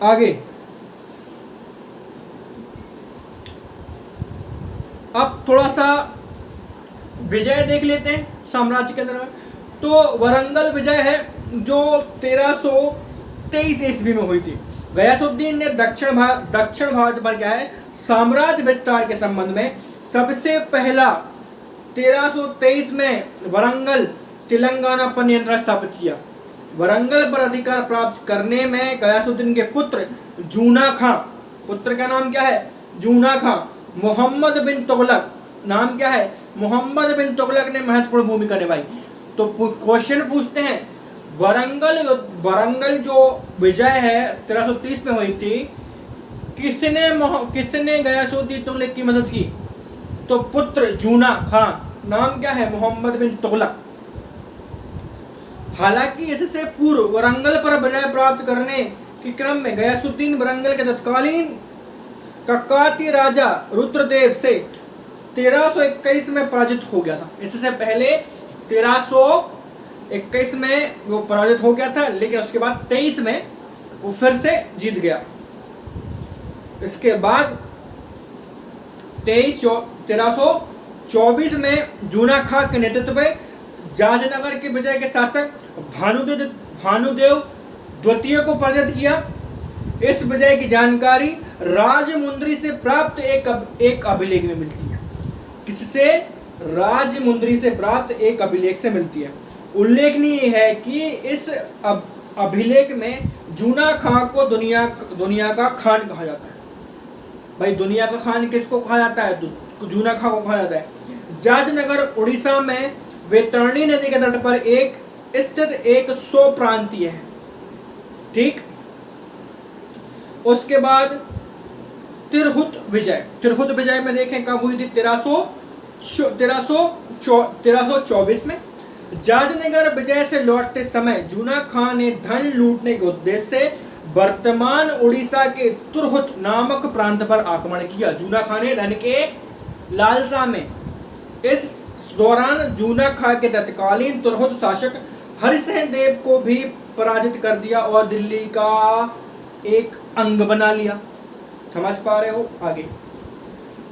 आगे अब थोड़ा सा विजय देख लेते हैं साम्राज्य के अंदर में। तो वरंगल विजय है जो 1323 ईस्वी में हुई थी। गयासुद्दीन ने दक्षिण भारत पर क्या है साम्राज्य विस्तार के संबंध में सबसे पहला 1323 में वरंगल तेलंगाना पर नियंत्रण स्थापित किया। वरंगल पर अधिकार प्राप्त करने में गयासुद्दीन के पुत्र जूना खां, पुत्र का नाम क्या है जूना खां, मोहम्मद बिन तुगलक, नाम क्या है मोहम्मद बिन तुगलक ने महत्वपूर्ण भूमिका निभाई। तो क्वेश्चन पूछते हैं वरंगल जो विजय है 1330 में हुई थी, किसने गयासुद्दीन तुगलक की मदद की? तो पुत्र जूना खां, नाम क्या है मोहम्मद बिन तुगलक। हालांकि इससे पूर्व वरंगल पर विजय प्राप्त करने के क्रम में गयासुद्दीन वरंगल के तत्कालीन ककाती राजा रुद्रदेव से 1321 में पराजित हो गया था। इससे पहले 1321 में वो पराजित हो गया था, लेकिन उसके बाद 23 में वो फिर से जीत गया। इसके बाद 1324 में जूना खां के नेतृत्व में जाजनगर के विजय के शासक भानुदेव द्वितीय को पराजित किया। इस विजय की जानकारी राजमुंद्री से प्राप्त एक अभिलेख में मिलती है। किससे? राजमुंद्री से प्राप्त एक अभिलेख से मिलती है। उल्लेखनीय है कि इस अभिलेख में जूना खां को दुनिया का खान कहा जाता है। भाई दुनिया का खान किसको कहा जाता है? जूना खां को कहा जाता है। जाजनगर उड़ीसा में वैतरणी नदी के तट पर स्थित एक सो प्रांतीय है। ठीक, उसके बाद तिरहुत विजय में देखें कब हुई थी? 1324 में। जाजनगर विजय से लौटते समय जूना खां ने धन लूटने के उद्देश्य से वर्तमान उड़ीसा के तिरहुत नामक प्रांत पर आक्रमण किया। जूना खां ने धन के लालसा में इस दौरान जूना खां के तत्कालीन तिरहुत शासक हरिसेन देव को भी पराजित कर दिया और दिल्ली का एक अंग बना लिया। समझ पा रहे हो? आगे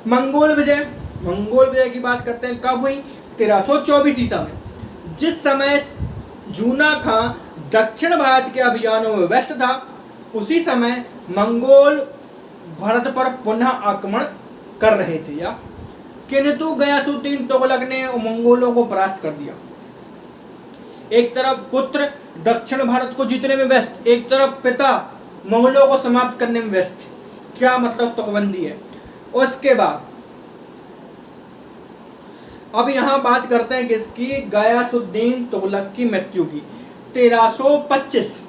मंगोल विजय की बात करते हैं। कब हुई? 1324 ईसा में। जिस समय जूना खां दक्षिण भारत के अभियानों में व्यस्त था, उसी समय मंगोल भारत पर पुनः आक्रमण कर रहे थे, या किंतु गयासुद्दीन तुगलक ने मंगोलों को परास्त कर दिया। एक तरफ पुत्र दक्षिण भारत को जीतने में व्यस्त, एक तरफ पिता मंगलों को समाप्त करने में व्यस्त। क्या मतलब तुकबंदी है। उसके बाद अब यहां बात करते हैं किसकी? गयासुद्दीन तुगलक की मृत्यु की। 1325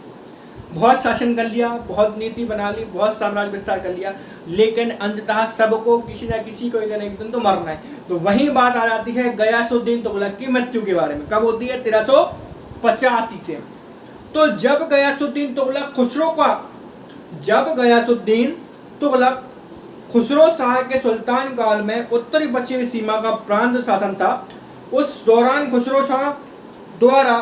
बहुत शासन कर लिया, बहुत नीति बना ली, बहुत साम्राज्य विस्तार कर लिया, लेकिन अंततः सबको किसी न किसी को एक दिन तो मरना है। तो वही बात आ जाती है गयासुद्दीन तुगलक की मृत्यु के बारे में। कब होती है? 1385 से। तो जब गयासुद्दीन तुगलक खुसरो शाह के सुल्तान काल में उत्तरी पश्चिमी सीमा का प्रांत शासन था, उस दौरान खुसरो शाह द्वारा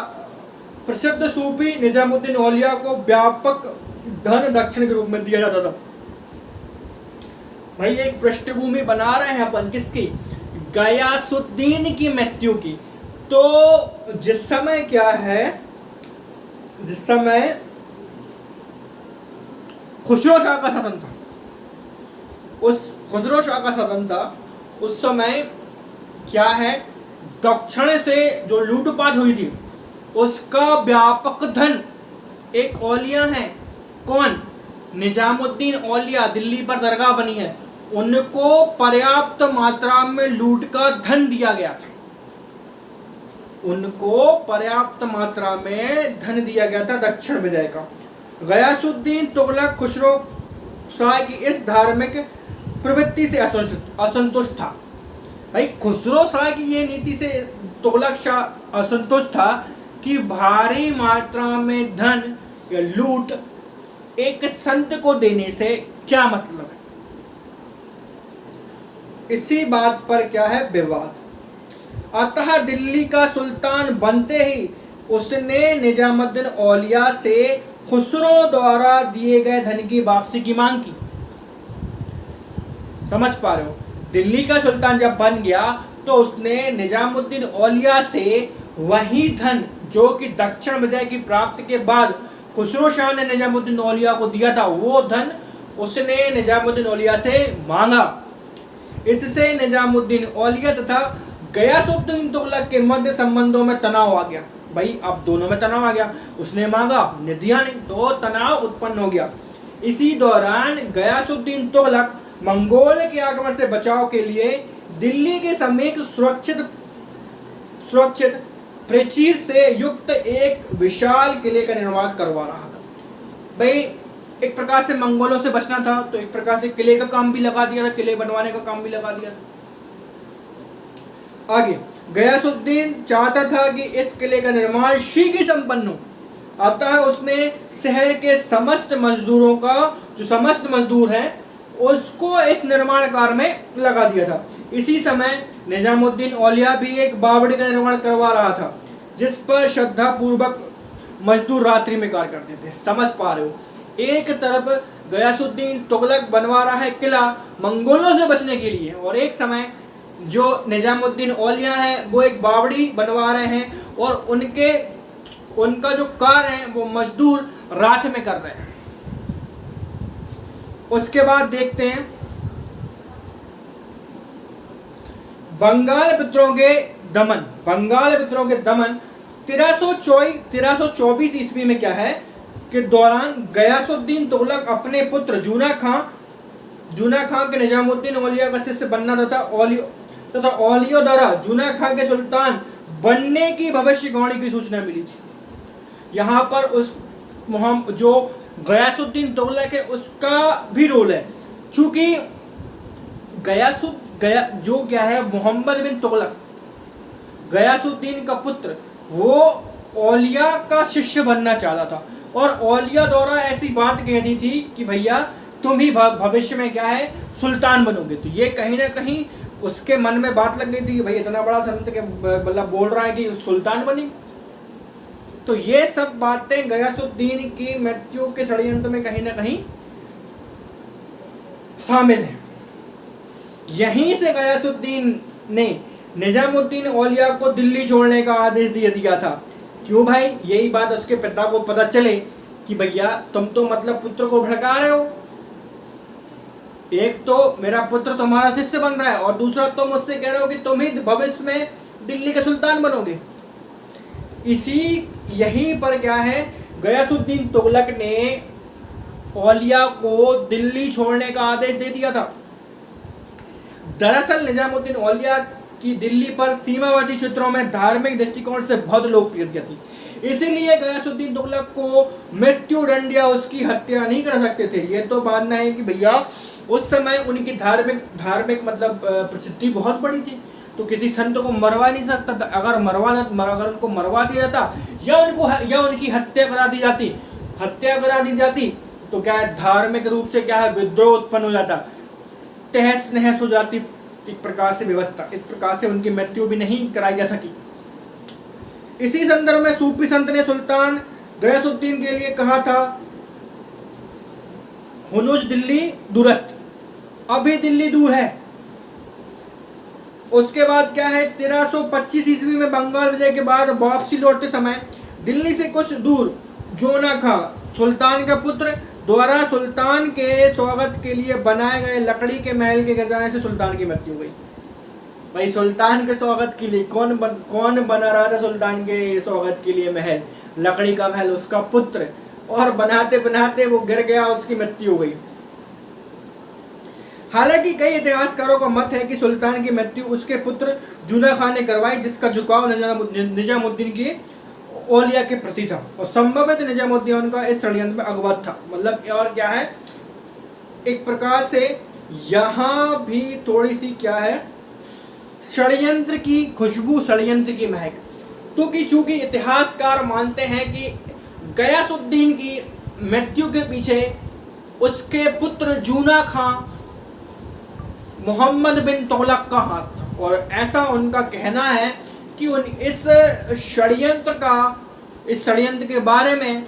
प्रसिद्ध सूफी निजामुद्दीन औलिया को व्यापक धन दक्षिण के रूप में दिया जाता था। भाई एक पृष्ठभूमि बना रहे हैं अपन किसकी? गयासुद्दीन की मृत्यु की। तो जिस समय खुसरो शाह का शासन था, उस समय क्या है, दक्षिण से जो लूटपाट हुई थी उसका व्यापक धन एक औलिया है, कौन? निजामुद्दीन औलिया, दिल्ली पर दरगाह बनी है, उनको पर्याप्त मात्रा में लूट का धन दिया गया था। दक्षिण विजय का। गयासुद्दीन तुगलक खुसरो शाह की इस धार्मिक प्रवृत्ति से असंतुष्ट था। भाई खुसरो शाह की ये नीति से तुगलक शाह असंतुष्ट था कि भारी मात्रा में धन या लूट एक संत को देने से क्या मतलब है। इसी बात पर क्या है विवाद। अतः दिल्ली का सुल्तान बनते ही उसने निजामुद्दीन औलिया से खुसरो द्वारा दिए गए धन की वापसी की मांग की। समझ पा रहे हो? दिल्ली का सुल्तान जब बन गया तो उसने निजामुद्दीन औलिया से वही धन जो कि दक्षिण विजय की प्राप्ति के बाद खुसरो शाह ने निजामुद्दीन औलिया को दिया था, वो धन उसने निजामुद्दीन औलिया से मांगा। इससे निजामुद्दीन औलिया तथा गयासुद्दीन तुगलक के मध्य संबंधों में तनाव आ गया। भाई अब दोनों में तनाव आ गया, उसने मांगा ने दिया नहीं, तो तनाव उत्पन्न हो गया। इसी दौरान गयासुद्दीन तुगलक मंगोल के आक्रमण से बचाव के लिए दिल्ली के समीप सुरक्षित प्राचीर से युक्त एक विशाल किले का निर्माण करवा रहा था। भाई एक प्रकार से मंगोलों से बचना था, तो एक प्रकार से किले का काम भी लगा दिया था, किले बनवाने का काम भी लगा दिया था। आगे गयासुद्दीन चाहता था कि इस किले का निर्माण शीघ्र संपन्न हो, अतः उसने शहर के समस्त मजदूरों का, जो समस्त मजदूर हैं, उसको इस निर्माण कार्य में लगा दिया था। इसी समय निजामुद्दीन औलिया भी एक बावड़ी का निर्माण करवा रहा था, जिस पर श्रद्धा पूर्वक मजदूर रात्रि में कार्य करते थे। समझ पा रहे हो? एक तरफ गयासुद्दीन तुगलक बनवा रहा है किला मंगोलों से बचने के लिए, और एक समय जो निजामुद्दीन औलिया है वो एक बावड़ी बनवा रहे हैं, और उनका जो कार्य है वो मजदूर रात में कर रहे हैं। उसके बाद देखते हैं बंगाल विद्रोह के दमन। बंगाल विद्रोह के दमन 1324 ईस्वी में क्या है के दौरान गयासुद्दीन तुगलक अपने पुत्र जूना खां के निजामुद्दीन औलिया का शिष्य बनना तथा औलिया द्वारा जूना खां के सुल्तान बनने की भविष्यवाणी की सूचना मिली थी। यहाँ पर उस जो गयासुद्दीन तुगलक है उसका भी रोल है, चूंकि जो क्या है मोहम्मद बिन तुगलक गयासुद्दीन का पुत्र, वो औलिया का शिष्य बनना चाहता था, और औलिया द्वारा ऐसी बात कह दी थी कि भैया तुम ही भविष्य में क्या है सुल्तान बनोगे। तो ये कहीं ना कहीं उसके मन में बात लग गई थी कि भाई इतना बड़ा संत के मतलब बोल रहा है कि सुल्तान बनी। तो ये सब बातें गयासुद्दीन की मृत्यु के षड्यंत्र में कहीं ना कहीं शामिल है। यहीं से गयासुद्दीन ने निजामुद्दीन औलिया को दिल्ली छोड़ने का आदेश दे दिया था। क्यों भाई? यही बात उसके पिता को पता चले कि भैया तुम तो मतलब पुत्र को भड़का रहे हो, एक तो मेरा पुत्र तुम्हारा शिष्य बन रहा है और दूसरा तुम मुझसे कह रहे हो कि तुम ही भविष्य में दिल्ली के सुल्तान बनोगे। यहीं पर क्या है गयासुद्दीन तुगलक ने औलिया को दिल्ली छोड़ने का आदेश दे दिया था। दरअसल निजामुद्दीन औलिया की दिल्ली पर सीमावर्ती क्षेत्रों में धार्मिक दृष्टिकोण से बहुत लोकप्रियता थी, इसीलिए गयासुद्दीन तुगलक को मृत्यु दंड या उसकी हत्या नहीं कर सकते थे। ये तो मानना है कि भैया उस समय उनकी धार्मिक मतलब प्रसिद्धि बहुत बड़ी थी, तो किसी संत को मरवा नहीं सकता था। अगर उनको मरवा दिया जाता या उनकी हत्या करा दी जाती तो क्या है धार्मिक रूप से क्या है विद्रोह उत्पन्न हो जाता, तहस नहस हो जाती एक प्रकार से व्यवस्था। इस प्रकार से उनकी मृत्यु भी नहीं कराई जा सकी। इसी संदर्भ में सूफी संत ने सुल्तान गयासुद्दीन के लिए कहा था, हुनुज दिल्ली दूरस्थ, अभी दिल्ली दूर है। उसके बाद क्या है 1325 ईस्वी में बंगाल विजय के बाद वापसी लौटते समय दिल्ली से कुछ दूर जोना खां सुल्तान के पुत्र द्वारा सुल्तान के स्वागत के लिए बनाए गए लकड़ी के महल के गिर जाने से सुल्तान की मृत्यु हो गई। भाई सुल्तान के स्वागत के लिए कौन बना रहा था सुल्तान के स्वागत के लिए महल, लकड़ी का महल, उसका पुत्र, और बनाते बनाते वो गिर गया, उसकी मृत्यु हो गई। हालांकि कई इतिहासकारों का मत है कि सुल्तान की मृत्यु उसके पुत्र जूना खान ने करवाई, जिसका झुकाव निजामुद्दीन की औलिया के प्रति था, और संभवतः निजामुद्दीन का इस षड्यंत्र में अगवत था। मतलब और क्या है एक प्रकार से यहाँ भी थोड़ी सी क्या है षड्यंत्र की खुशबू, षड्यंत्र की महक। तो कि चूंकि इतिहासकार मानते हैं कि गयासुद्दीन की मृत्यु के पीछे उसके पुत्र जूना खां मोहम्मद बिन तुगलक का हाथ, और ऐसा उनका कहना है कि इस षड्यंत्र के बारे में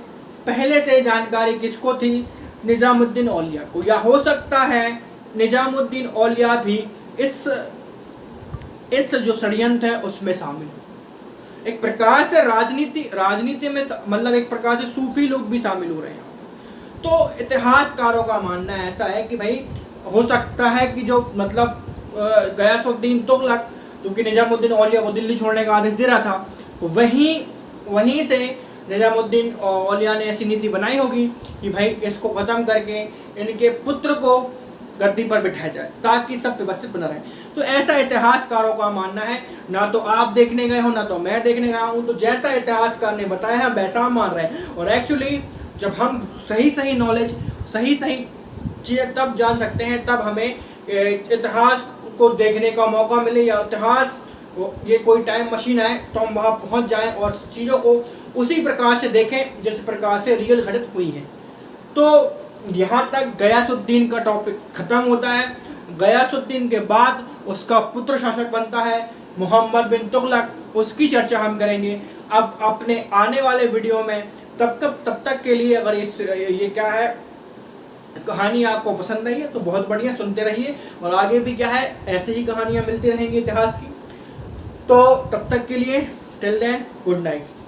पहले से जानकारी किसको थी? निजामुद्दीन औलिया को, या हो सकता है निजामुद्दीन औलिया भी इस जो षड्यंत्र है उसमें शामिल हो। एक प्रकार से राजनीति में मतलब एक प्रकार से सूफी लोग भी शामिल हो रहे हैं। तो इतिहासकारों का मानना ऐसा है कि भाई हो सकता है कि जो मतलब गयासुद्दीन तुगलक, जो कि निजामुद्दीन औलिया को दिल्ली छोड़ने का आदेश दे रहा था, वहीं से निजामुद्दीन औलिया ने ऐसी नीति बनाई होगी कि भाई इसको खत्म करके इनके पुत्र को गद्दी पर बिठाया जाए ताकि सब व्यवस्थित बना रहे। तो ऐसा इतिहासकारों का मानना है। ना तो आप देखने गए हो, ना तो मैं देखने गया हूँ, तो जैसा इतिहासकार ने बताया है वैसा हम मान रहे हैं। और एक्चुअली जब हम सही नॉलेज, सही चीज़ें तब जान सकते हैं, तब हमें इतिहास को देखने का मौका मिले, या इतिहास ये कोई टाइम मशीन है तो हम वहाँ पहुँच जाएं और चीज़ों को उसी प्रकार से देखें जिस प्रकार से रियल घटित हुई है। तो यहाँ तक गयासुद्दीन का टॉपिक खत्म होता है। गयासुद्दीन के बाद उसका पुत्र शासक बनता है मोहम्मद बिन तुगलक, उसकी चर्चा हम करेंगे अब अपने आने वाले वीडियो में। तब तक के लिए अगर ये क्या है कहानी आपको पसंद आई है तो बहुत बढ़िया, सुनते रहिए। और आगे भी क्या है ऐसे ही कहानियाँ मिलती रहेंगी इतिहास की। तो तब तक के लिए टिल देन गुड नाइट।